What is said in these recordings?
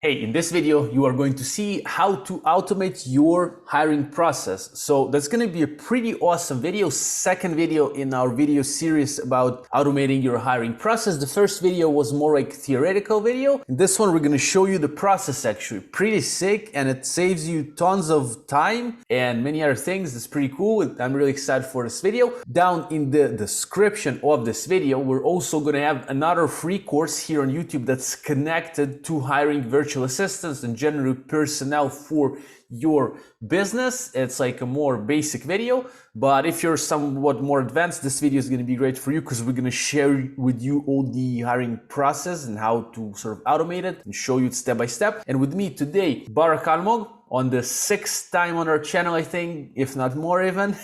Hey, in this video, you are going to see how to automate your hiring process. So that's going to be a pretty awesome video, second video in our video series about automating your hiring process. The first video was more like theoretical video. In this one, we're going to show you the process actually. Pretty sick, and it saves you tons of time and many other things. It's pretty cool. I'm really excited for this video. Down in the description of this video, we're also going to have another free course here on YouTube that's connected to hiring virtual assistants and general personnel for your business. It's like a more basic video, but if you're somewhat more advanced, this video is going to be great for you because we're going to share with you all the hiring process and how to sort of automate it and show you step by step. And with me today, Barak Almog, on the sixth time on our channel, I think, if not more even.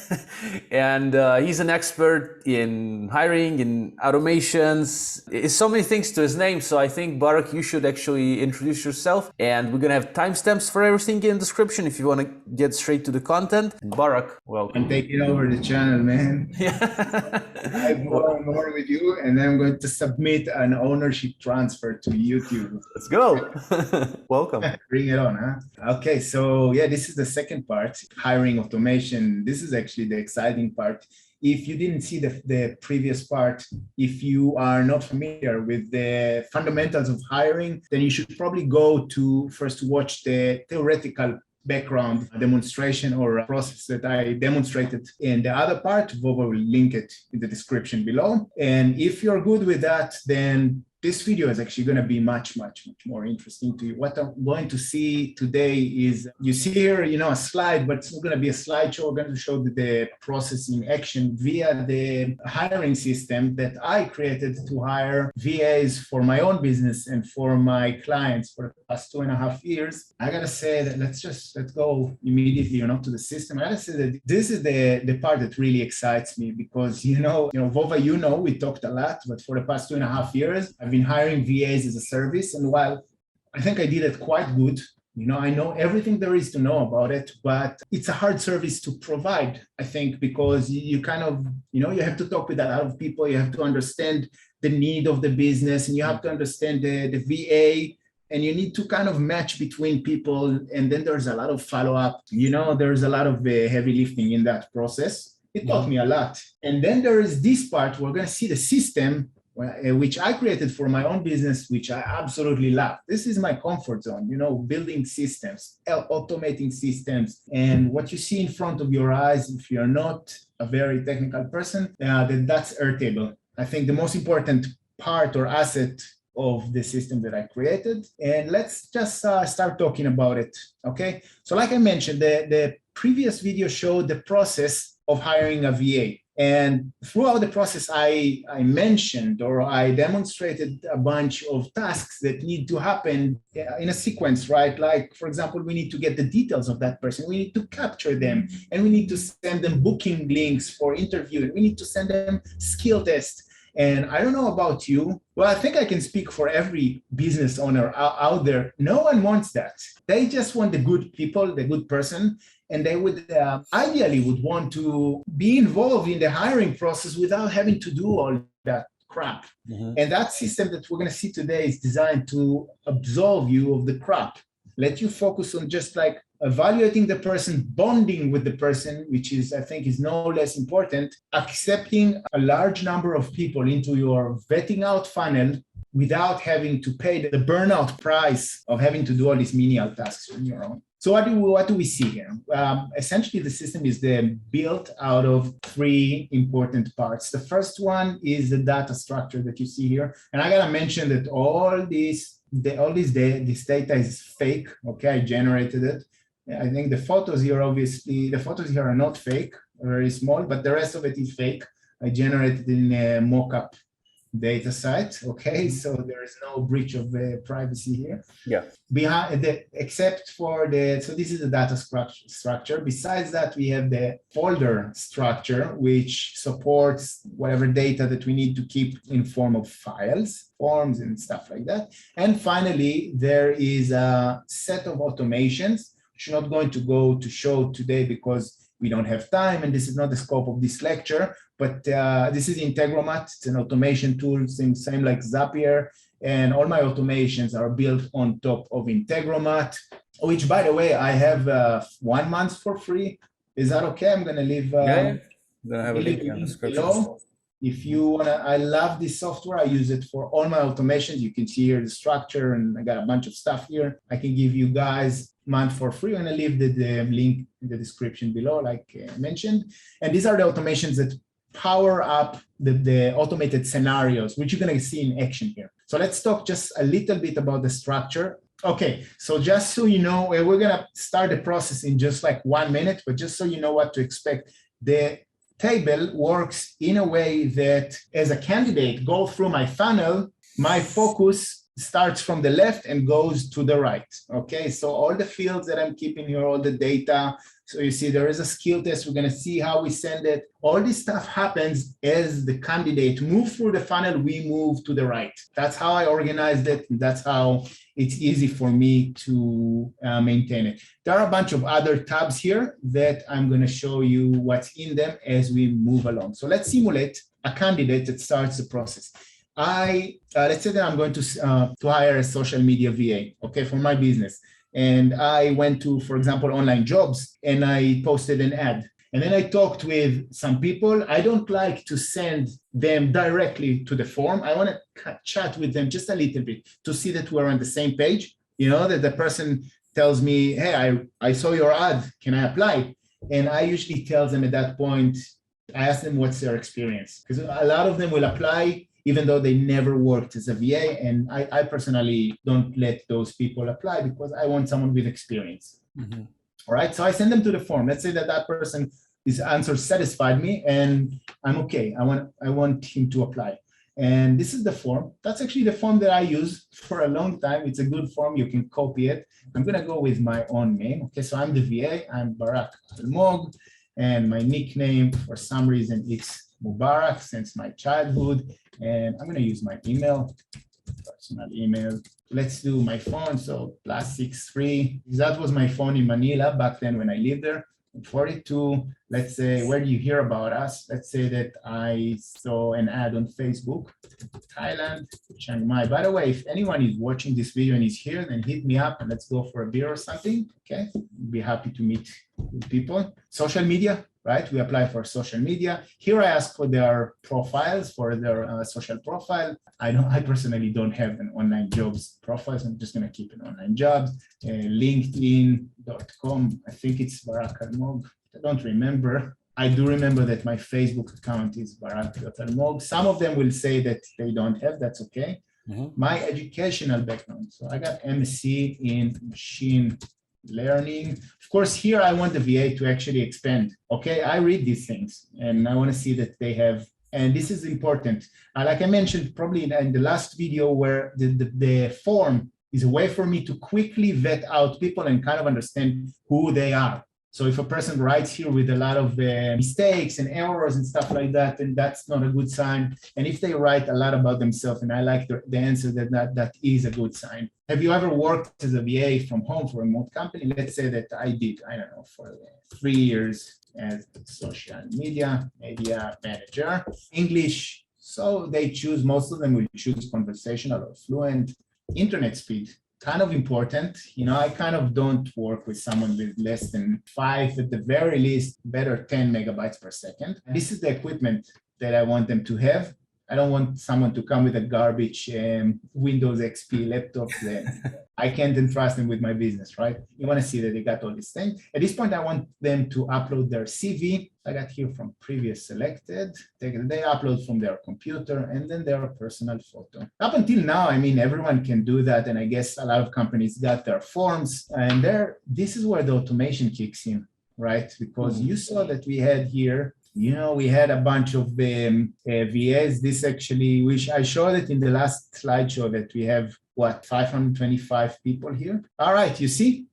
And he's an expert in hiring, in automations. It's so many things to his name. So I think, Barak, you should actually introduce yourself. And we're going to have timestamps for everything in the description if you want to get straight to the content. And Barak, welcome. I'm taking over the channel, man. Yeah. I'm going more with you, and I'm going to submit an ownership transfer to YouTube. Let's go. Welcome. Bring it on, huh? Okay, so yeah, this is the second part, hiring automation. This is actually the exciting part. If you didn't see the previous part, if you are not familiar with the fundamentals of hiring, then you should probably go to first watch the theoretical background demonstration or process that I demonstrated in the other part. Vova will link it in the description below. And if you're good with that, then this video is actually going to be much more interesting to you. What I'm going to see today is, you see here, a slide, but it's not going to be a slideshow. We're going to show the process in action via the hiring system that I created to hire VAs for my own business and for my clients for the past 2.5 years. I got to say that let's go immediately, to the system. I got to say that this is the part that really excites me because, Vova, we talked a lot, but for the past 2.5 years, I've been hiring VAs as a service. And while I think I did it quite good, I know everything there is to know about it, but it's a hard service to provide, I think, because you kind of, you have to talk with a lot of people. You have to understand the need of the business, and you have to understand the VA, and you need to kind of match between people. And then there's a lot of follow-up. There's a lot of heavy lifting in that process. It taught me a lot. And then there is this part, we're going to see the system, which I created for my own business, which I absolutely love. This is my comfort zone, building systems, automating systems. And what you see in front of your eyes, if you're not a very technical person, then that's Airtable. I think the most important part or asset of the system that I created. And let's just start talking about it, okay? So like I mentioned, the previous video showed the process of hiring a VA. And throughout the process, I mentioned or I demonstrated a bunch of tasks that need to happen in a sequence, right? Like, for example, we need to get the details of that person. We need to capture them, and we need to send them booking links for interview. We need to send them skill tests. And I don't know about you. Well, I think I can speak for every business owner out there. No one wants that. They just want the good people, the good person. And they would ideally would want to be involved in the hiring process without having to do all that crap. Mm-hmm. And that system that we're going to see today is designed to absolve you of the crap. Let you focus on just like evaluating the person, bonding with the person, which is, I think, is no less important, accepting a large number of people into your vetting out funnel without having to pay the burnout price of having to do all these menial tasks on your own. So what do we see here? Essentially, the system is built out of 3 important parts. The first one is the data structure that you see here. And I got to mention that all this data is fake. Okay, I generated it. I think the photos here are not fake, very small, but the rest of it is fake. I generated in a mock-up data site. Okay, so there is no breach of privacy here. Yeah. Except for so this is the data structure. Besides that, we have the folder structure, which supports whatever data that we need to keep in form of files, forms, and stuff like that. And finally, there is a set of automations, which I'm not going to go to show today because we don't have time, and this is not the scope of this lecture, but this is Integromat. It's an automation tool, same like Zapier, And all my automations are built on top of Integromat, which, by the way, I have 1 month for free. Is that okay? I'm going to leave, Yeah. Then I have a leave link the in the link description. below. If you want to, I love this software. I use it for all my automations. You can see here the structure, and I got a bunch of stuff here. I can give you guys a month for free. I'm going to leave the link in the description below, like I mentioned. And these are the automations that power up the automated scenarios, which you're going to see in action here. So let's talk just a little bit about the structure. Okay, so just so you know, we're going to start the process in just like 1 minute, but just so you know what to expect, the table works in a way that as a candidate go through my funnel, my focus starts from the left and goes to the right. Okay, so all the fields that I'm keeping here, all the data. So you see there is a skill test. We're going to see how we send it. All this stuff happens as the candidate moves through the funnel, we move to the right. That's how I organized it. And that's how it's easy for me to maintain it. There are a bunch of other tabs here that I'm going to show you what's in them as we move along. So let's simulate a candidate that starts the process. Let's say that I'm going to hire a social media VA, okay, for my business. And I went to, for example, online jobs, and I posted an ad. And then I talked with some people. I don't like to send them directly to the form. I want to chat with them just a little bit to see that we're on the same page. You know, that the person tells me, hey, I saw your ad, can I apply? And I usually tell them at that point, I ask them what's their experience. Because a lot of them will apply even though they never worked as a VA. And I personally don't let those people apply because I want someone with experience. Mm-hmm. All right, so I send them to the form. Let's say that person, his answer satisfied me and I'm okay. I want him to apply. And this is the form. That's actually the form that I use for a long time. It's a good form. You can copy it. I'm going to go with my own name. Okay, so I'm the VA. I'm Barak Almog. And my nickname, for some reason, it's Mubarak since my childhood. And I'm going to use my email, personal email. Let's do my phone. So +63. That was my phone in Manila back then when I lived there. 42. Let's say, where do you hear about us? Let's say that I saw an ad on Facebook, Thailand, Chiang Mai. By the way, if anyone is watching this video and is here, then hit me up and let's go for a beer or something. Okay, be happy to meet with people. Social media, right? We apply for social media. Here I ask for their profiles, for their social profile. I personally don't have an online jobs profile, so I'm just going to keep an online jobs. LinkedIn.com. I think it's Barak Almog. I don't remember. I do remember that my Facebook account is Barak.Almog. Some of them will say that they don't have. That's okay. Mm-hmm. My educational background. So I got MSc in machine learning. Of course, here I want the VA to actually expand. Okay, I read these things and I want to see that they have, and this is important. Like I mentioned probably in the last video, where the form is a way for me to quickly vet out people and kind of understand who they are. So if a person writes here with a lot of mistakes and errors and stuff like that, then that's not a good sign. And if they write a lot about themselves and I like the answer, that is a good sign. Have you ever worked as a VA from home for a remote company? Let's say that I did, I don't know, for 3 years as social media manager. English, so they choose, most of them will choose conversational or fluent. Internet speed, kind of important. You know, I kind of don't work with someone with less than 5, at the very least, better 10 megabytes per second. This is the equipment that I want them to have. I don't want someone to come with a garbage Windows XP laptop. I can't entrust them with my business, right? You want to see that they got all these things. At this point, I want them to upload their CV. I got here from previous selected. They upload from their computer and then their personal photo. Up until now, I mean, everyone can do that. And I guess a lot of companies got their forms. And this is where the automation kicks in, right? Because you saw that we had here, you know, we had a bunch of VAs. This actually, which I showed it in the last slideshow, that we have, 525 people here. All right, you see,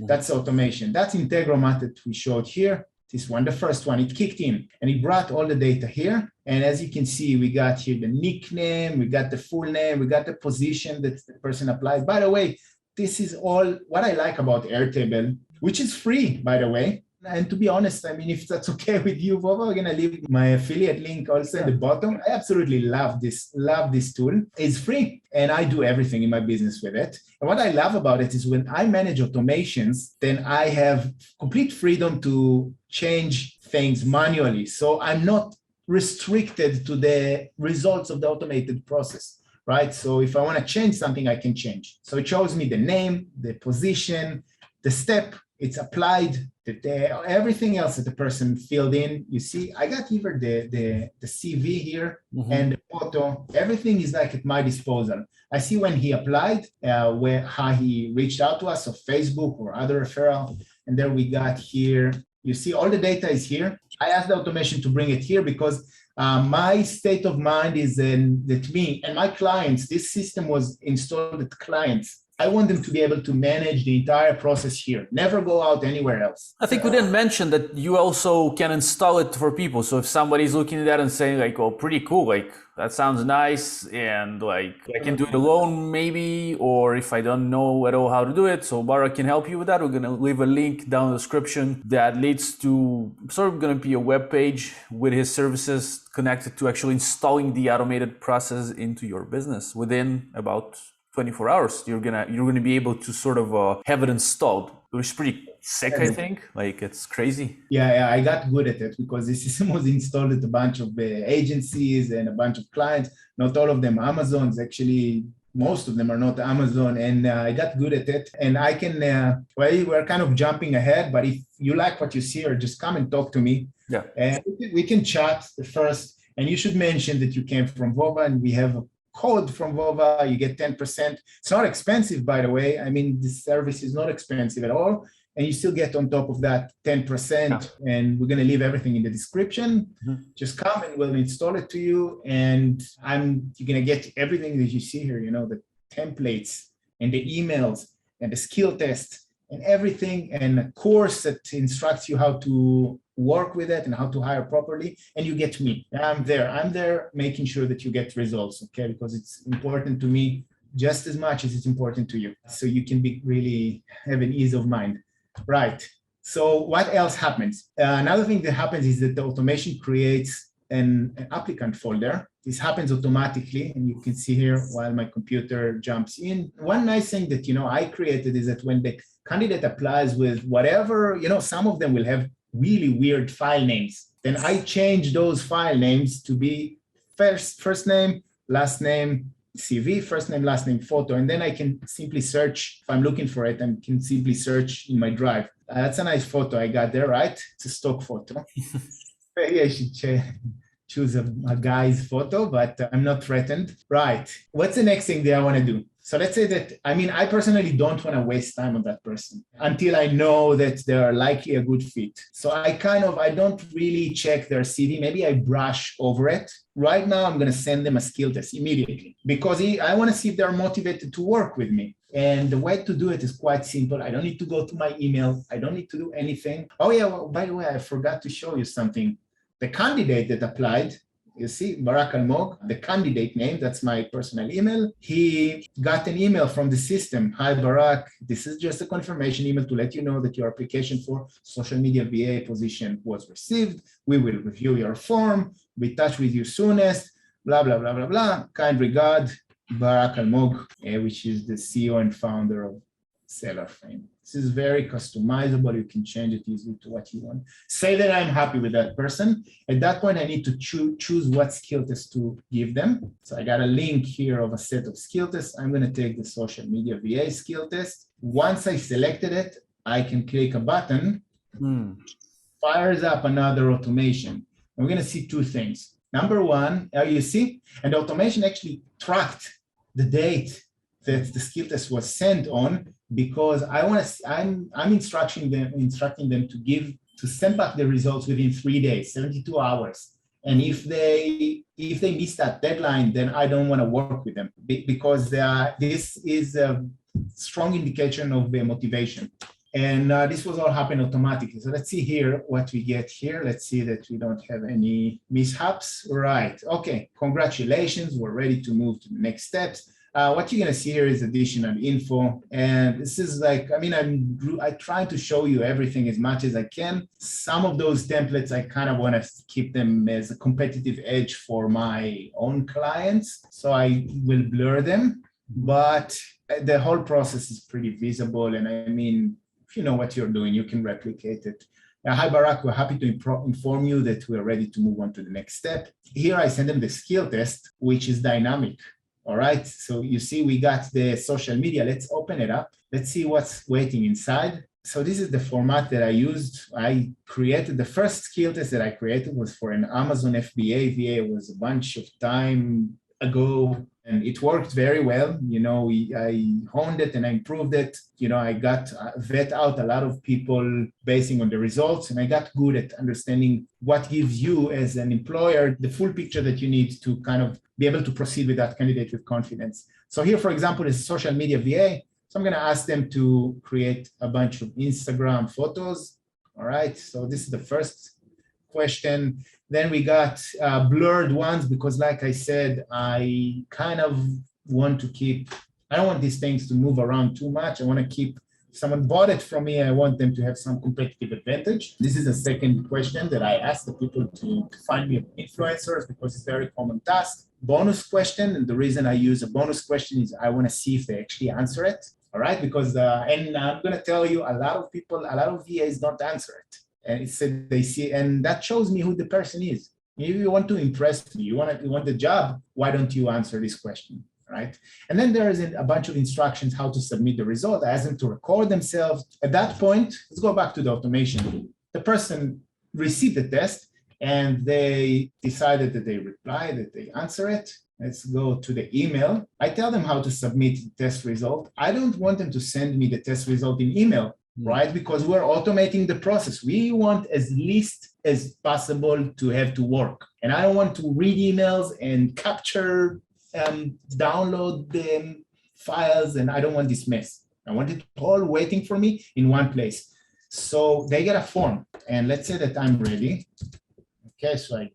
that's automation. That's Integromat that we showed here. This one, the first one, it kicked in and it brought all the data here. And as you can see, we got here the nickname, we got the full name, we got the position that the person applied. By the way, this is all what I like about Airtable, which is free, by the way. And to be honest, I mean, if that's okay with you, Vova, we're going to leave my affiliate link also at the bottom. I absolutely love this tool. It's free and I do everything in my business with it. And what I love about it is when I manage automations, then I have complete freedom to change things manually. So I'm not restricted to the results of the automated process, right? So if I want to change something, I can change. So it shows me the name, the position, the step it's applied, everything else that the person filled in. You see, I got even the CV here and the photo. Everything is like at my disposal. I see when he applied, how he reached out to us, of Facebook or other referral. And then we got here. You see, all the data is here. I asked the automation to bring it here because my state of mind is that me and my clients, this system was installed at clients. I want them to be able to manage the entire process here, never go out anywhere else. I think we didn't mention that you also can install it for people. So if somebody's looking at that and saying like, oh, pretty cool, like that sounds nice, and like I can do it alone maybe, or if I don't know at all how to do it, so Barak can help you with that. We're going to leave a link down in the description that leads to sort of going to be a web page with his services connected to actually installing the automated process into your business within about 24 hours. You're gonna be able to sort of have it installed, which is pretty sick, I think. Like, it's crazy. Yeah, I got good at it because this system was installed at a bunch of agencies and a bunch of clients. Not all of them are Amazons. Actually, most of them are not Amazon, and I got good at it. And I can, we're kind of jumping ahead, but if you like what you see, or just come and talk to me. Yeah. And we can chat first. And you should mention that you came from Vova, and we have a code from Vova, you get 10%. It's not expensive, by the way. I mean, this service is not expensive at all. And you still get on top of that 10%. And we're going to leave everything in the description. Just come and we'll install it to you. And you're going to get everything that you see here, the templates and the emails and the skill test and everything, and a course that instructs you how to work with it and how to hire properly. And you get me. I'm there making sure that you get results, okay? Because it's important to me just as much as it's important to you. So you can really have an ease of mind. Right. So what else happens? Another thing that happens is that the automation creates an applicant folder. This happens automatically, and you can see here while my computer jumps in. One nice thing that I created is that when the candidate applies with whatever, some of them will have really weird file names. Then I change those file names to be first name, last name, CV, first name, last name, photo, and then I can simply search. If I'm looking for it, I can simply search in my drive. That's a nice photo I got there, right? It's a stock photo. Maybe I should choose a guy's photo, but I'm not threatened. Right. What's the next thing that I want to do? So let's say that, I personally don't want to waste time on that person until I know that they're likely a good fit. So I don't really check their CV. Maybe I brush over it. Right now, I'm going to send them a skill test immediately because I want to see if they're motivated to work with me. And the way to do it is quite simple. I don't need to go to my email. I don't need to do anything. Oh yeah, well, by the way, I forgot to show you something. The candidate that applied, you see, Barak Almog, the candidate name, that's my personal email. He got an email from the system. Hi, Barak. This is just a confirmation email to let you know that your application for social media VA position was received. We will review your form. Be in touch with you soonest. Blah, blah, blah, blah, blah. Kind regard, Barak Almog, which is the CEO and founder of SellerFrame. This is very customizable. You can change it easily to what you want. Say that I'm happy with that person. At that point, I need to choose what skill test to give them. So I got a link here of a set of skill tests. I'm going to take the social media VA skill test. Once I selected it, I can click a button, fires up another automation. And we're going to see two things. Number one, you see, and the automation actually tracked the date that the skill test was sent on, because I'm instructing them to send back the results within 3 days, 72 hours. And if they miss that deadline, then I don't want to work with them because this is a strong indication of their motivation. And this was all happen automatically. So let's see here what we get here. Let's see that we don't have any mishaps. Right. Okay. Congratulations. We're ready to move to the next steps. What you're going to see here is additional info. And this is like, I mean, I try to show you everything as much as I can. Some of those templates, I kind of want to keep them as a competitive edge for my own clients. So I will blur them, but the whole process is pretty visible. And I mean, if you know what you're doing, you can replicate it. Hi, Barak, we're happy to inform you that we're ready to move on to the next step. Here I send them the skill test, which is dynamic. All right, so you see we got the social media. Let's open it up. Let's see what's waiting inside. So this is the format that I used. I created, the first skill test that I created was for an Amazon FBA. VA was a bunch of time ago, and it worked very well. You know, I honed it and I improved it. You know, I got vet out a lot of people basing on the results, and I got good at understanding what gives you as an employer the full picture that you need to kind of be able to proceed with that candidate with confidence. So here, for example, is social media VA. So I'm going to ask them to create a bunch of Instagram photos. All right, so this is the first question. Then we got blurred ones because, like I said, I kind of want to keep, I don't want these things to move around too much. I want to keep, if someone bought it from me, I want them to have some competitive advantage. This is the second question that I ask the people to find me influencers because it's a very common task. Bonus question, and the reason I use a bonus question is I want to see if they actually answer it. All right, because, and I'm going to tell you, a lot of people, a lot of VAs don't answer it. And it said they see, and that shows me who the person is. If you want to impress me, you want the job, why don't you answer this question, right? And then there is a bunch of instructions how to submit the result. I ask them to record themselves. At that point, let's go back to the automation. The person received the test and they decided that they reply, that they answer it. Let's go to the email. I tell them how to submit the test result. I don't want them to send me the test result in email, right? Because we're automating the process. We want as least as possible to have to work. And I don't want to read emails and capture, download the files, and I don't want this mess. I want it all waiting for me in one place. So they get a form, and let's say that I'm ready. Okay, so I'm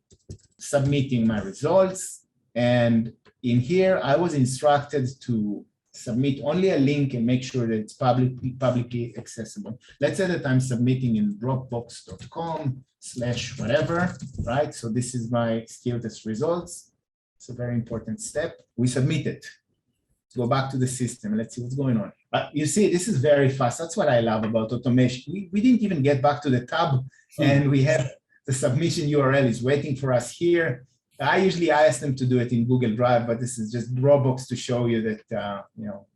submitting my results. And in here, I was instructed to submit only a link and make sure that it's publicly accessible. Let's say that I'm submitting in dropbox.com/whatever, right? So this is my skill test results. It's a very important step. We submit it. Let's go back to the system. Let's see what's going on. You see, this is very fast. That's what I love about automation. We didn't even get back to the tab, and we have the submission URL is waiting for us here. I usually ask them to do it in Google Drive, but this is just Dropbox to show you that, you know,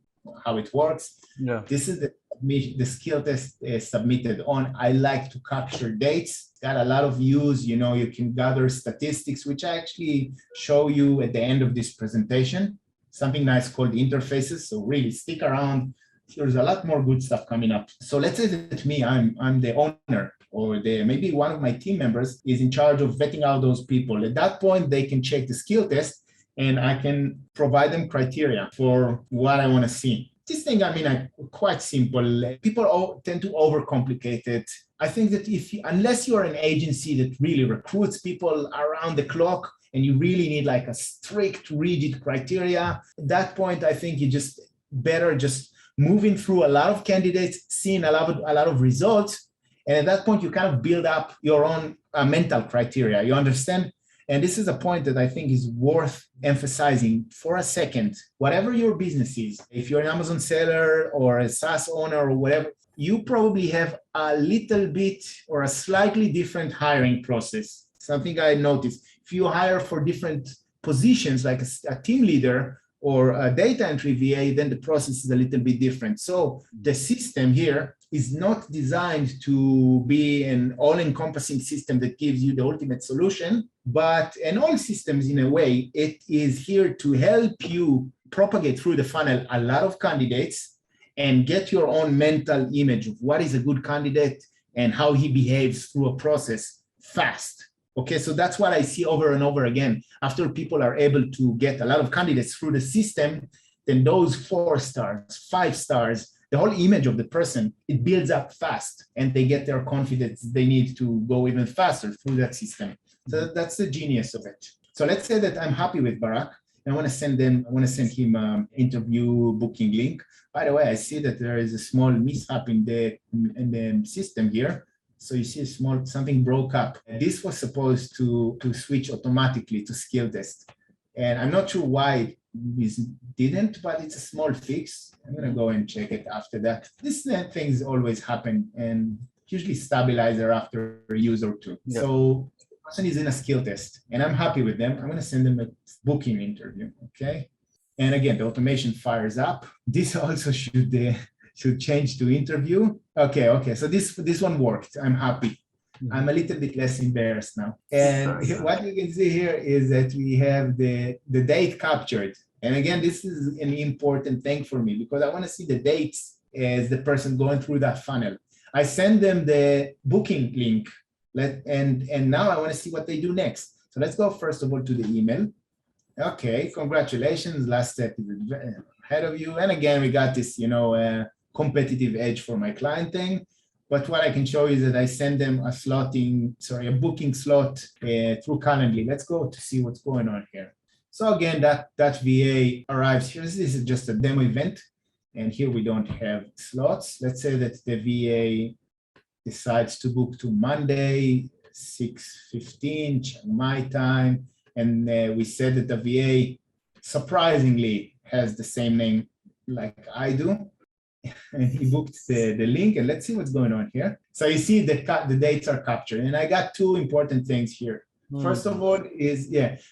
how it works. Yeah. This is the skill test submitted on. I like to capture dates. Got a lot of views. You know, you can gather statistics, which I actually show you at the end of this presentation. Something nice called interfaces. So really stick around. There's a lot more good stuff coming up. So let's say that me, I'm the owner, or maybe one of my team members is in charge of vetting out those people. At that point, they can check the skill test and I can provide them criteria for what I want to see. This thing, I mean, quite simple. People tend to overcomplicate it. I think that unless you're an agency that really recruits people around the clock and you really need like a strict, rigid criteria, at that point, I think you just better just moving through a lot of candidates, seeing a lot of results. And at that point, you kind of build up your own mental criteria. You understand? And this is a point that I think is worth emphasizing for a second. Whatever your business is, if you're an Amazon seller or a SaaS owner or whatever, you probably have a little bit or a slightly different hiring process. Something I noticed. If you hire for different positions, like a team leader or a data entry VA, then the process is a little bit different. So the system here is not designed to be an all-encompassing system that gives you the ultimate solution, but in all systems, in a way, it is here to help you propagate through the funnel a lot of candidates and get your own mental image of what is a good candidate and how he behaves through a process fast. Okay, so that's what I see over and over again. After people are able to get a lot of candidates through the system, then those 4 stars, 5 stars, the whole image of the person, it builds up fast and they get their confidence they need to go even faster through that system. So that's the genius of it. So let's say that I'm happy with Barak and I want to send him interview booking link. By the way, I see that there is a small mishap in the system here. So you see something broke up. This was supposed to switch automatically to skill test. And I'm not sure why it didn't, but it's a small fix. I'm gonna go and check it after that. These things always happen and usually stabilizer after a use or two. Yeah. So the person is in a skill test and I'm happy with them. I'm gonna send them a booking interview, okay? And again, the automation fires up. This also should change to interview. Okay. So this one worked. I'm happy. I'm a little bit less embarrassed now. And what you can see here is that we have the date captured. And again, this is an important thing for me because I want to see the dates as the person going through that funnel. I send them the booking link, and now I want to see what they do next. So let's go first of all to the email. Okay, congratulations. Last step is ahead of you. And again, we got this, competitive edge for my client thing. But what I can show you is that I send them a booking slot through Calendly. Let's go to see what's going on here. So again, that VA arrives here. This is just a demo event. And here we don't have slots. Let's say that the VA decides to book to Monday, 6:15, my time. And we said that the VA surprisingly has the same name like I do. And he booked the link, and let's see what's going on here. So you see the dates are captured, and I got two important things here. First of all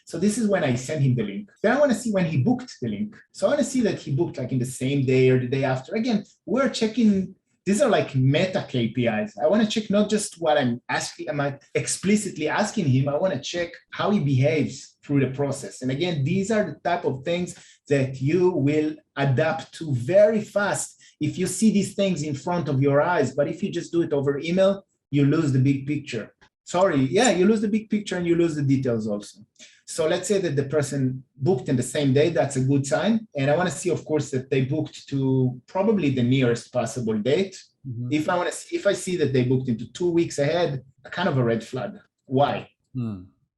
so this is when I sent him the link. Then I want to see when he booked the link. So I want to see that he booked like in the same day or the day after. Again, we're checking, these are like meta KPIs. I want to check not just what I'm explicitly asking him, I want to check how he behaves through the process. And again, these are the type of things that you will adapt to very fast if you see these things in front of your eyes. But if you just do it over email, you lose the big picture. You lose the big picture and you lose the details also. So let's say that the person booked in the same day. That's a good sign. And I want to see, of course, that they booked to probably the nearest possible date. Mm-hmm. If I see that they booked into 2 weeks ahead, kind of a red flag. Why?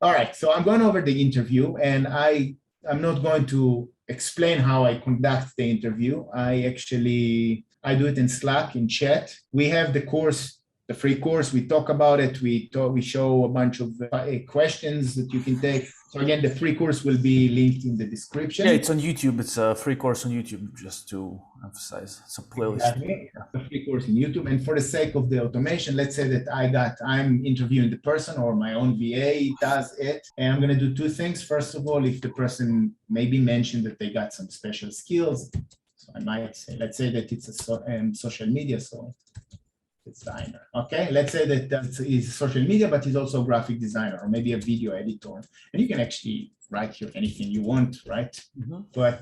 All right. So I'm going over the interview, and I'm not going to explain how I conduct the interview. I do it in Slack, in chat. We have the course, the free course. We talk about it. We show a bunch of questions that you can take. So again, the free course will be linked in the description. Yeah, it's on YouTube. It's a free course on YouTube, just to emphasize. It's a playlist. Exactly. A free course on YouTube. And for the sake of the automation, let's say that I'm interviewing the person, or my own VA does it. And I'm going to do two things. First of all, if the person maybe mentioned that they got some special skills, so I might say, let's say that it's a social media, so designer. Okay, let's say that he's social media, but he's also a graphic designer or maybe a video editor. And you can actually write here anything you want, right? Mm-hmm. But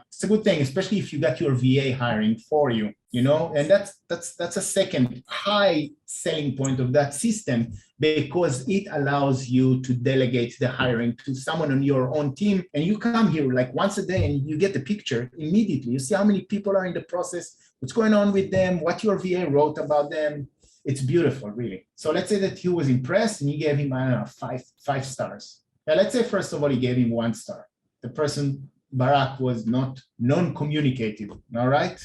it's a good thing, especially if you got your VA hiring for you, and that's a second high selling point of that system, because it allows you to delegate the hiring to someone on your own team. And you come here like once a day and you get the picture immediately. You see how many people are in the process, what's going on with them, what your VA wrote about them. It's beautiful, really. So let's say that he was impressed and he gave him, I don't know, five stars. Now, let's say, first of all, he gave him 1 star. The person, Barak, was not non-communicative, all right?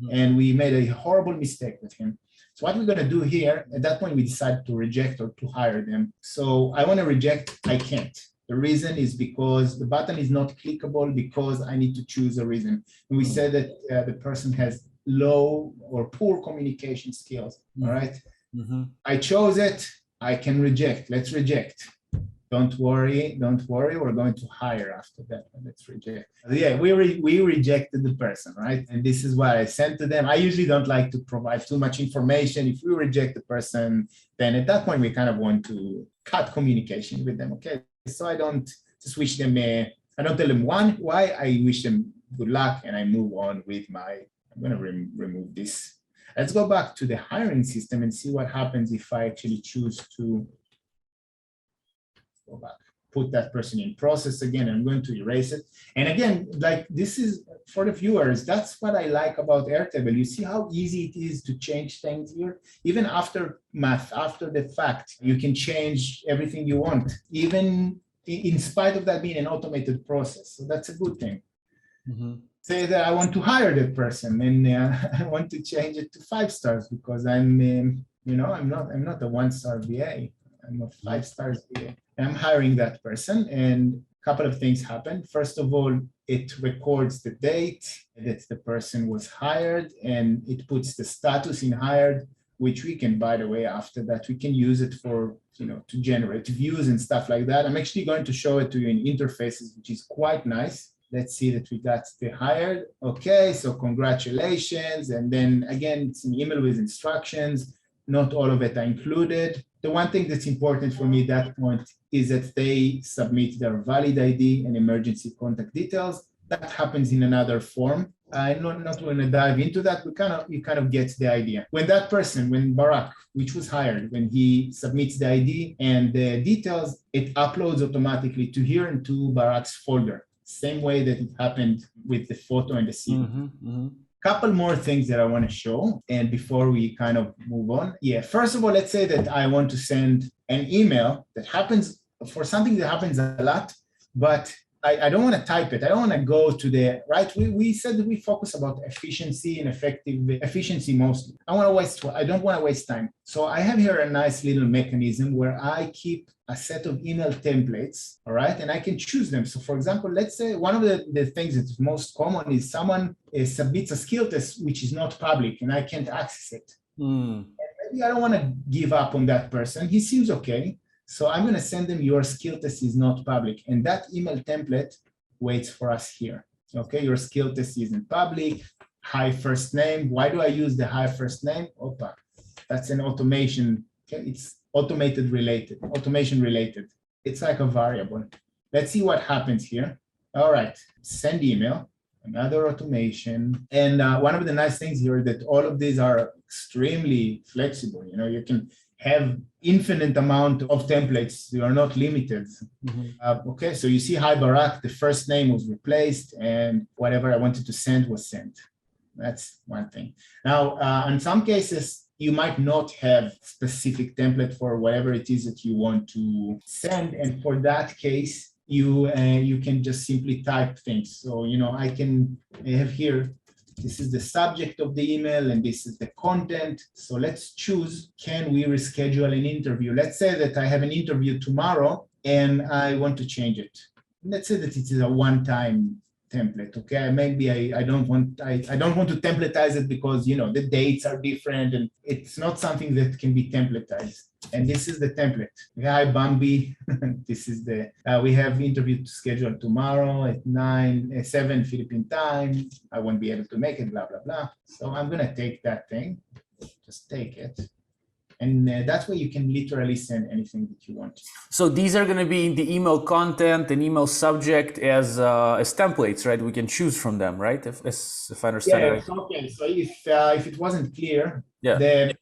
Mm-hmm. And we made a horrible mistake with him. So what we're going to do here, at that point, we decided to reject or to hire them. So I want to reject, I can't. The reason is because the button is not clickable, because I need to choose a reason. And we said that the person has low or poor communication skills, all right? Mm-hmm. I chose it, I can reject. Let's reject. Don't worry, we're going to hire after that. Let's reject. Yeah, we rejected the person, right? And this is what I sent to them. I usually don't like to provide too much information. If we reject the person, then at that point, we kind of want to cut communication with them, okay? So I don't just wish them, I don't tell them why, I wish them good luck, and I move on with I'm going to remove this. Let's go back to the hiring system and see what happens if I actually choose to go back, put that person in process again. I'm going to erase it. And again, like this is for the viewers, that's what I like about Airtable. You see how easy it is to change things here? Even after math, after the fact, you can change everything you want. Even in spite of that being an automated process. So that's a good thing. Mm-hmm. Say that I want to hire that person, and I want to change it to 5 stars because I'm not a 1-star VA. I'm a 5 stars VA. And I'm hiring that person, and a couple of things happen. First of all, it records the date that the person was hired, and it puts the status in hired, which we can, by the way, after that, we can use it for, to generate views and stuff like that. I'm actually going to show it to you in interfaces, which is quite nice. Let's see that we got the hired. Okay, so congratulations. And then again, it's an email with instructions. Not all of it are included. The one thing that's important for me at that point is that they submit their valid ID and emergency contact details. That happens in another form. I'm not going to dive into that. You kind of get the idea. When that person, when Barak, which was hired, when he submits the ID and the details, it uploads automatically to here into Barak's folder. Same way that it happened with the photo and the CV. Mm-hmm, mm-hmm. Couple more things that I want to show, and before we kind of move on. Yeah, first of all, let's say that I want to send an email that happens for something that happens a lot, but I don't want to type it. I don't want to go to the, right? We said that we focus about efficiency and efficiency mostly. I don't want to waste time. So I have here a nice little mechanism where I keep a set of email templates, all right? And I can choose them. So for example, let's say one of the things that's most common is someone submits a skill test, which is not public and I can't access it. And maybe I don't want to give up on that person. He seems okay. So I'm going to send them your skill test is not public. And that email template waits for us here. Okay, your skill test isn't public. Hi first name. Why do I use the hi first name? Opa, that's an automation. Okay, it's automation related. It's like a variable. Let's see what happens here. All right, send email, another automation. And one of the nice things here is that all of these are extremely flexible. You can have infinite amount of templates. You are not limited. Mm-hmm. Okay, so you see, hi Barak, the first name was replaced and whatever I wanted to send was sent. That's one thing. Now, in some cases, you might not have specific template for whatever it is that you want to send. And for that case, you can just simply type things. So, I have here, this is the subject of the email and this is the content. So let's choose, can we reschedule an interview? Let's say that I have an interview tomorrow and I want to change it. Let's say that it is a one-time template. Okay, maybe I don't want to templatize it because the dates are different and it's not something that can be templatized. And this is the template. Hi Bambi, this is we have interview scheduled tomorrow at 7 Philippine time. I won't be able to make it, blah blah blah. So I'm gonna take that thing, just take it. And that's where you can literally send anything that you want. So these are going to be the email content and email subject as templates, right? We can choose from them, right? If I understand right. Okay. So if it wasn't clear,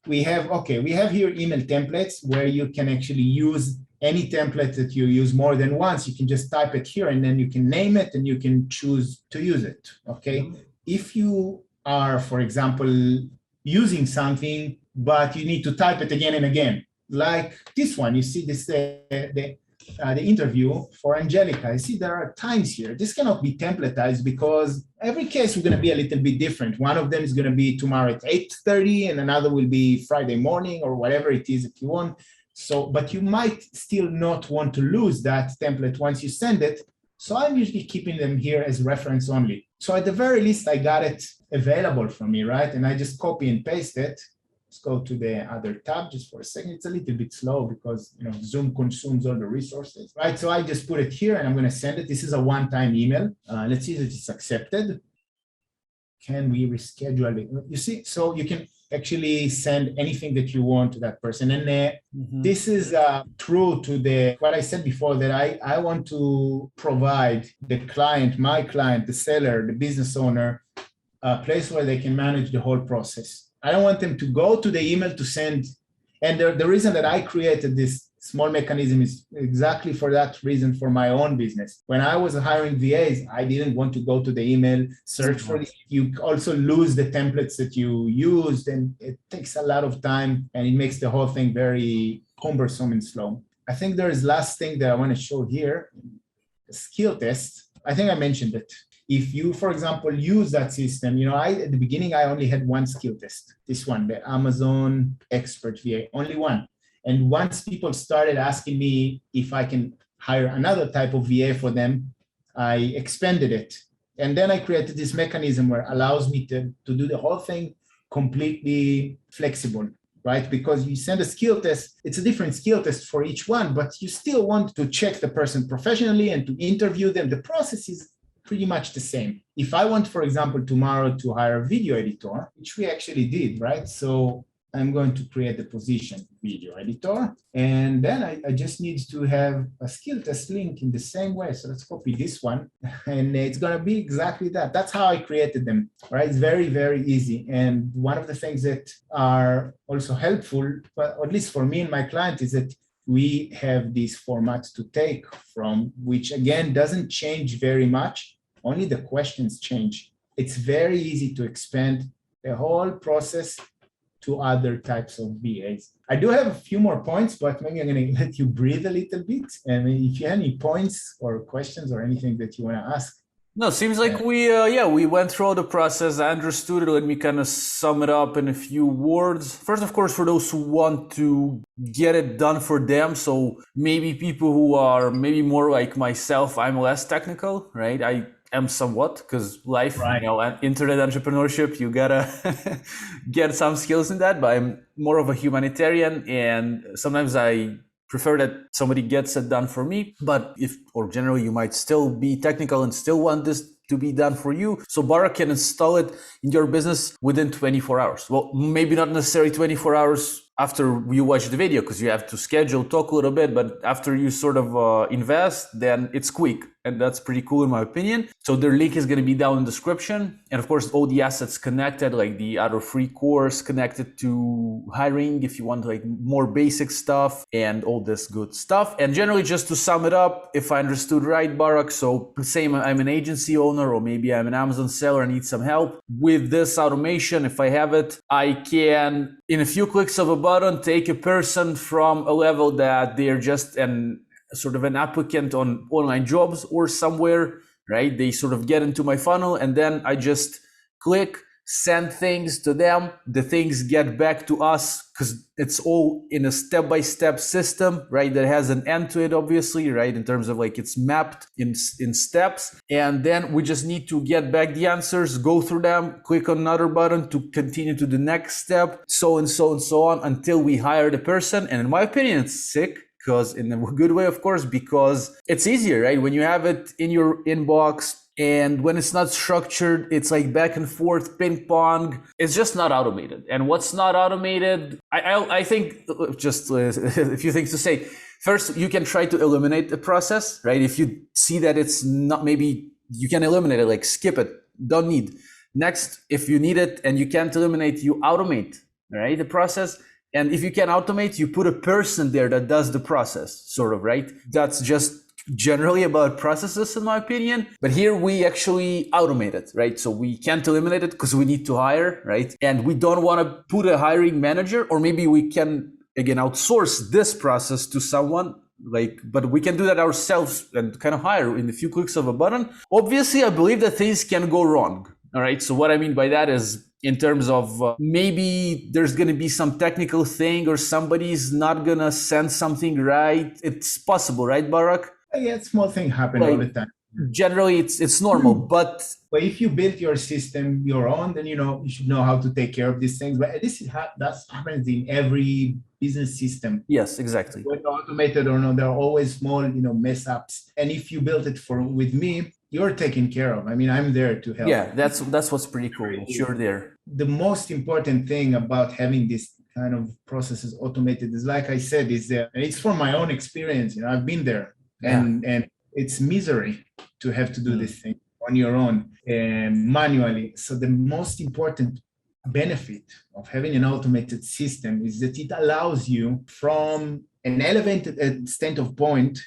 we have here email templates where you can actually use any template that you use more than once. You can just type it here and then you can name it and you can choose to use it. Okay. Mm-hmm. If you are, for example, using something, but you need to type it again and again. Like this one, you see this the interview for Angelica. You see there are times here. This cannot be templatized because every case is going to be a little bit different. One of them is going to be tomorrow at 8:30 and another will be Friday morning or whatever it is that you want. So, but you might still not want to lose that template once you send it. So I'm usually keeping them here as reference only. So at the very least, I got it available for me, right? And I just copy and paste it. Let's go to the other tab just for a second. It's a little bit slow because Zoom consumes all the resources, right? So I just put it here and I'm going to send it. This is a one-time email. Let's see that it's accepted. Can we reschedule it? You see, so you can actually send anything that you want to that person. And this is true to what I said before, that I want to provide the client, my client, the seller, the business owner, a place where they can manage the whole process. I don't want them to go to the email to send. And the reason that I created this small mechanism is exactly for that reason for my own business. When I was hiring VAs, I didn't want to go to the email, search for it. You also lose the templates that you used and it takes a lot of time and it makes the whole thing very cumbersome and slow. I think there is last thing that I want to show here, skill test. I think I mentioned it. If you, for example, use that system, at the beginning, I only had one skill test, this one, the Amazon Expert VA, only one. And once people started asking me if I can hire another type of VA for them, I expanded it. And then I created this mechanism where it allows me to do the whole thing completely flexible, right? Because you send a skill test, it's a different skill test for each one, but you still want to check the person professionally and to interview them. The process is pretty much the same. If I want, for example, tomorrow to hire a video editor, which we actually did, right? So I'm going to create the position video editor. And then I just need to have a skill test link in the same way. So let's copy this one. And it's going to be exactly that. That's how I created them, right? It's very, very easy. And one of the things that are also helpful, but at least for me and my client, is that we have these formats to take from, which again, doesn't change very much. Only the questions change. It's very easy to expand the whole process to other types of VAs. I do have a few more points, but maybe I'm going to let you breathe a little bit. And if you have any points or questions or anything that you want to ask. No, seems like we went through the process. I understood it. Let me kind of sum it up in a few words. First, of course, for those who want to get it done for them. So maybe people who are maybe more like myself, I'm less technical, right? I am somewhat, because life, right. And internet entrepreneurship, you gotta get some skills in that, but I'm more of a humanitarian, and sometimes I prefer that somebody gets it done for me. But generally you might still be technical and still want this to be done for you. So Barak can install it in your business within 24 hours. Well, maybe not necessarily 24 hours after you watch the video, because you have to schedule, talk a little bit, but after you sort of invest, then it's quick. And that's pretty cool in my opinion. So their link is going to be down in the description. And of course, all the assets connected, like the other free course connected to hiring, if you want like more basic stuff and all this good stuff. And generally, just to sum it up, if I understood right, Barak, so say I'm an agency owner, or maybe I'm an Amazon seller and need some help with this automation. If I have it, I can, in a few clicks of a button, take a person from a level that they're just sort of an applicant on online jobs or somewhere, right? They sort of get into my funnel, and then I just click, send things to them. The things get back to us, because it's all in a step-by-step system, right? That has an end to it, obviously, right? In terms of like it's mapped in steps. And then we just need to get back the answers, go through them, click on another button to continue to the next step, so and so and so on, until we hire the person. And in my opinion, it's sick. Because in a good way, of course, because it's easier, right? When you have it in your inbox, and when it's not structured, it's like back and forth, ping pong. It's just not automated. And what's not automated, I think just a few things to say. First, you can try to eliminate the process, right? If you see that it's not, maybe you can eliminate it, like skip it, don't need. Next, if you need it and you can't eliminate, you automate, right? The process. And if you can automate, you put a person there that does the process, sort of, right? That's just generally about processes, in my opinion. But here we actually automate it, right? So we can't eliminate it because we need to hire, right? And we don't want to put a hiring manager, or maybe we can, again, outsource this process to someone. But we can do that ourselves and kind of hire in a few clicks of a button. Obviously, I believe that things can go wrong. All right. So what I mean by that is, in terms of maybe there's going to be some technical thing, or somebody's not going to send something right. It's possible, right, Barak? Yeah, small things happen all the time. Generally, it's normal, but if you build your system your own, then you should know how to take care of these things. But this that happens in every business system. Yes, exactly. Whether automated or not, there are always small mess ups. And if you build it with me, you're taken care of. I mean, I'm there to help. Yeah, that's what's pretty cool. You're there. The most important thing about having this kind of processes automated is, like I said, and it's from my own experience. I've been there, and it's misery to have to do this thing on your own manually. So the most important benefit of having an automated system is that it allows you, from an elevated state of point,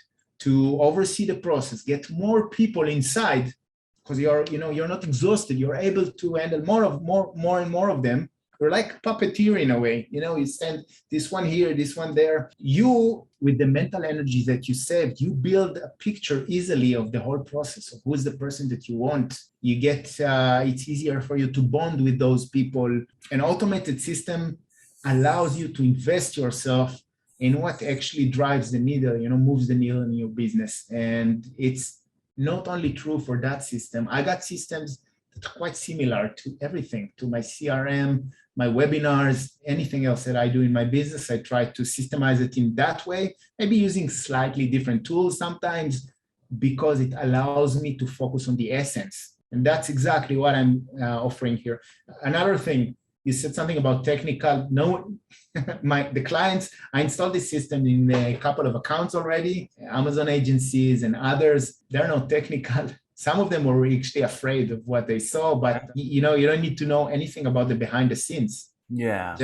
to oversee the process, get more people inside, because you're not exhausted. You're able to handle more and more of them, You're like puppeteer in a way. You send this one here, this one there. You, with the mental energy that you saved, you build a picture easily of the whole process of who's the person that you want. You get, it's easier for you to bond with those people. An automated system allows you to invest yourself in what actually drives the needle, moves the needle in your business. And it's not only true for that system. I got systems that are quite similar to everything, to my CRM, my webinars, anything else that I do in my business. I try to systemize it in that way, maybe using slightly different tools sometimes, because it allows me to focus on the essence. And that's exactly what I'm offering here. Another thing, you said something about technical. No, the clients, I installed this system in a couple of accounts already, Amazon agencies and others. They're not technical. Some of them were actually afraid of what they saw, but you don't need to know anything about the behind the scenes. Yeah.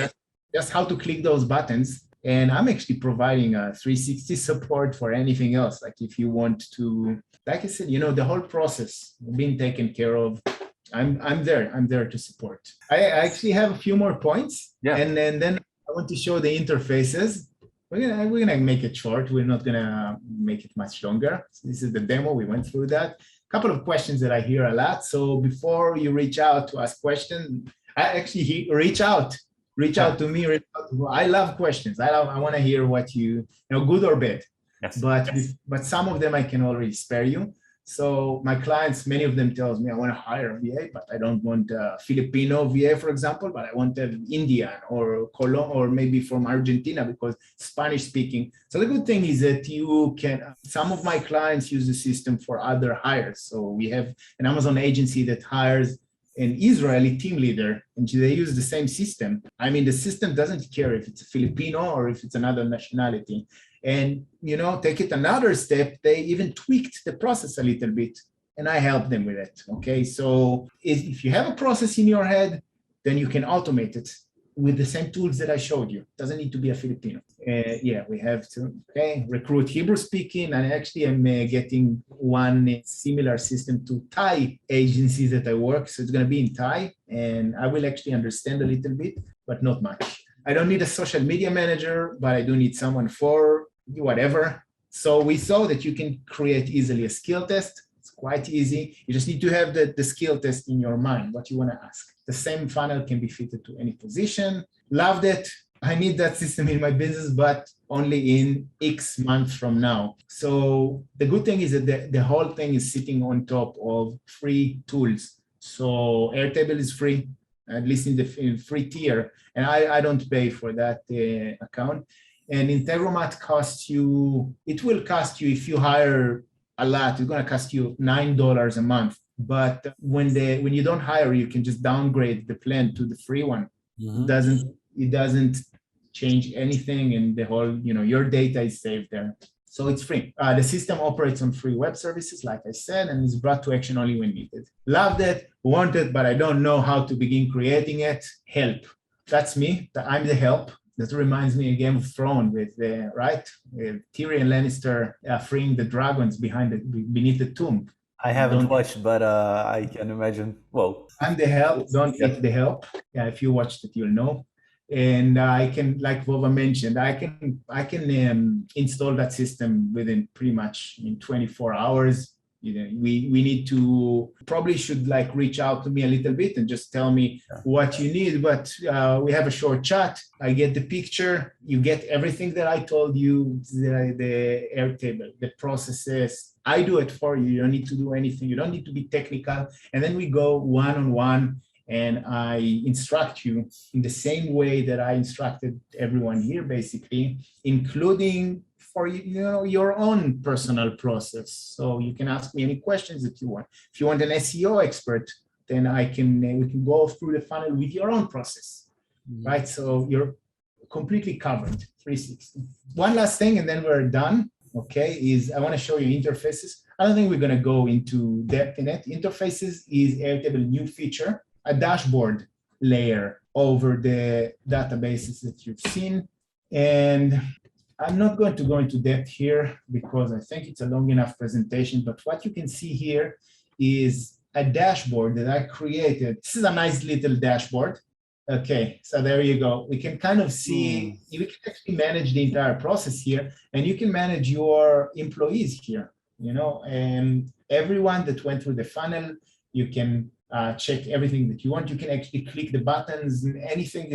Just how to click those buttons. And I'm actually providing a 360 support for anything else. Like if you want to, like I said, the whole process being taken care of. I'm there to support. I actually have a few more points. Yeah. And then I want to show the interfaces. We're gonna make it short. We're not gonna make it much longer. So this is the demo. We went through that. A couple of questions that I hear a lot. So before you reach out to ask questions, I actually reach out to me. I love questions. I want to hear what you good or bad. Yes. But some of them I can already spare you. So my clients, many of them tells me I want to hire a VA, but I don't want a Filipino VA, for example, but I want an Indian or Colombia or maybe from Argentina because Spanish speaking. So the good thing is that you can, some of my clients use the system for other hires. So we have an Amazon agency that hires an Israeli team leader, and they use the same system. I mean, the system doesn't care if it's a Filipino or if it's another nationality. And, take it another step, they even tweaked the process a little bit, and I help them with it, okay? So if you have a process in your head, then you can automate it with the same tools that I showed you. It doesn't need to be a Filipino. We have to recruit Hebrew speaking, and actually I'm getting one similar system to Thai agencies that I work. So it's gonna be in Thai, and I will actually understand a little bit, but not much. I don't need a social media manager, but I do need someone for whatever. So we saw that you can create easily a skill test. It's quite easy. You just need to have the skill test in your mind, what you want to ask. The same funnel can be fitted to any position. Loved it. I need that system in my business, but only in X months from now. So the good thing is that the whole thing is sitting on top of free tools. So Airtable is free, at least in the free tier. And I don't pay for that account. And Integromat it will cost you, if you hire a lot, it's going to cost you $9 a month. But when you don't hire, you can just downgrade the plan to the free one. Mm-hmm. It doesn't change anything, and the whole, your data is saved there. So it's free. The system operates on free web services, like I said, and is brought to action only when needed. Loved it, wanted, but I don't know how to begin creating it. Help. That's me. I'm the help. That reminds me of Game of Thrones with Tyrion Lannister freeing the dragons beneath the tomb. I haven't watched, but I can imagine. Whoa. I'm the help. Don't eat the help. Yeah, if you watched it, you'll know. And I can, like Vova mentioned, I can install that system within pretty much in 24 hours. We need to probably should reach out to me a little bit and just tell me what you need. But we have a short chat. I get the picture. You get everything that I told you, the Airtable, the processes. I do it for you. You don't need to do anything. You don't need to be technical. And then we go one-on-one, and I instruct you in the same way that I instructed everyone here, basically, including for your own personal process. So you can ask me any questions that you want. If you want an SEO expert, then we can go through the funnel with your own process, right? So you're completely covered, 360. One last thing, and then we're done. Okay, is I want to show you interfaces. I don't think we're going to go into depth in it. Interfaces is Airtable new feature, a dashboard layer over the databases that you've seen. And I'm not going to go into depth here because I think it's a long enough presentation, but what you can see here is a dashboard that I created. This is a nice little dashboard. Okay, so there you go. We can kind of see, you can actually manage the entire process here, and you can manage your employees here, and everyone that went through the funnel, you can check everything that you want. You can actually click the buttons and everything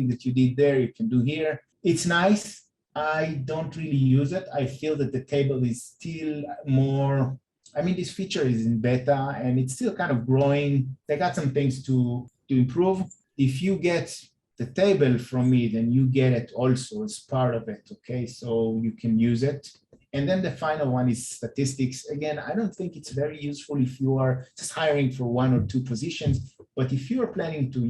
that you did there, you can do here. It's nice. I don't really use it. I feel that the table is still more, this feature is in beta and it's still kind of growing. They got some things to improve. If you get the table from me, then you get it also as part of it, okay? So you can use it. And then the final one is statistics. Again, I don't think it's very useful if you are just hiring for 1 or 2 positions, but if you are planning to,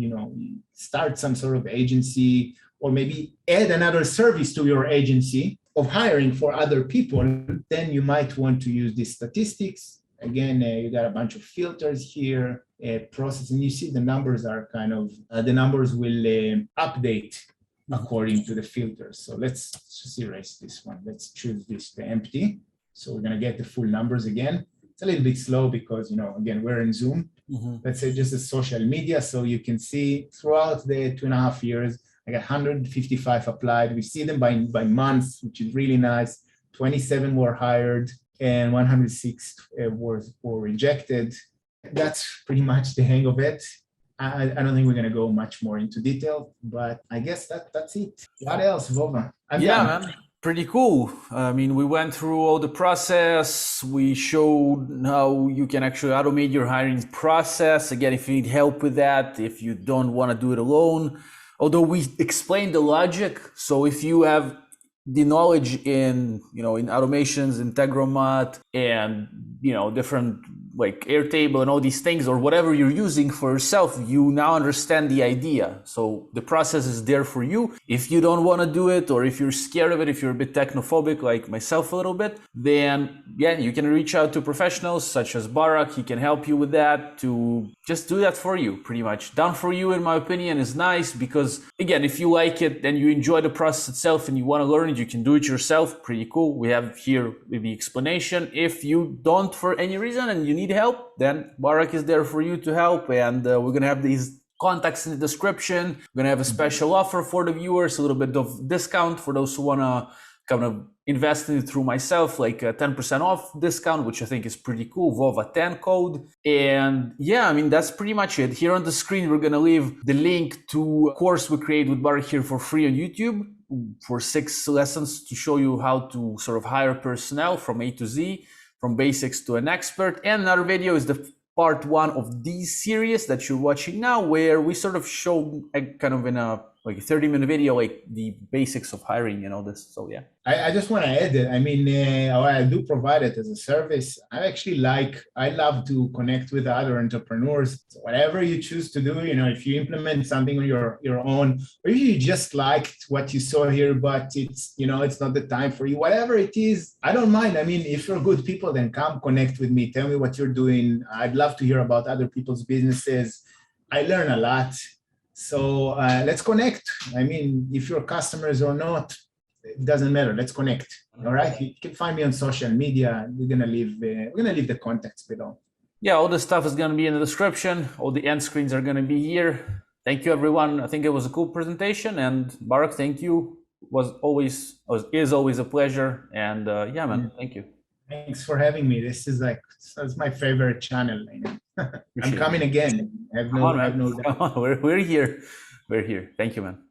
start some sort of agency or maybe add another service to your agency of hiring for other people, then you might want to use these statistics. Again, you got a bunch of filters here, process, and you see the numbers are kind of, the numbers will update according to the filters. So let's just erase this one. Let's choose this, the empty. So we're gonna get the full numbers again. It's a little bit slow because, again, we're in Zoom. Let's say just a social media. So you can see throughout the 2.5 years, I got 155 applied. We see them by months, which is really nice. 27 were hired and 106 were rejected. That's pretty much the hang of it. I don't think we're going to go much more into detail, but I guess that's it. What else, Vova? Man, pretty cool. We went through all the process. We showed how you can actually automate your hiring process. Again, if you need help with that, if you don't want to do it alone, although we explained the logic. So if you have the knowledge in automations, Integromat, and different like Airtable and all these things, or whatever you're using for yourself, you now understand the idea. So the process is there for you. If you don't want to do it, or if you're scared of it, if you're a bit technophobic like myself a little bit, then you can reach out to professionals such as Barak. He can help you with that, to just do that for you, pretty much. Done for you, in my opinion, is nice because, again, if you like it and you enjoy the process itself and you want to learn it, you can do it yourself. Pretty cool. We have here the explanation. If you don't for any reason and you need help, then Barak is there for you to help. And we're going to have these contacts in the description. We're going to have a special offer for the viewers, a little bit of discount for those who want to kind of invest in it through myself, like a 10% off discount, which I think is pretty cool, VOVA10 code. And that's pretty much it. Here on the screen, we're going to leave the link to a course we create with Barak here for free on YouTube for 6 lessons to show you how to sort of hire personnel from A to Z, from basics to an expert. And another video is the part 1 of this series that you're watching now, where we sort of show kind of in a 30-minute video, like the basics of hiring and all this. So yeah. I just want to add that, I do provide it as a service. I love to connect with other entrepreneurs. So whatever you choose to do, if you implement something on your own, or if you just liked what you saw here, but it's not the time for you, whatever it is, I don't mind. If you're good people, then come connect with me. Tell me what you're doing. I'd love to hear about other people's businesses. I learn a lot. So let's connect. If you're customers or not, it doesn't matter. Let's connect. All right. You can find me on social media. We're gonna leave the contacts below. Yeah, all this stuff is gonna be in the description. All the end screens are gonna be here. Thank you, everyone. I think it was a cool presentation. And Barak, thank you. Is always a pleasure. And thank you. Thanks for having me. This is my favorite channel. I'm coming again. I have no doubt. We're here. We're here. Thank you, man.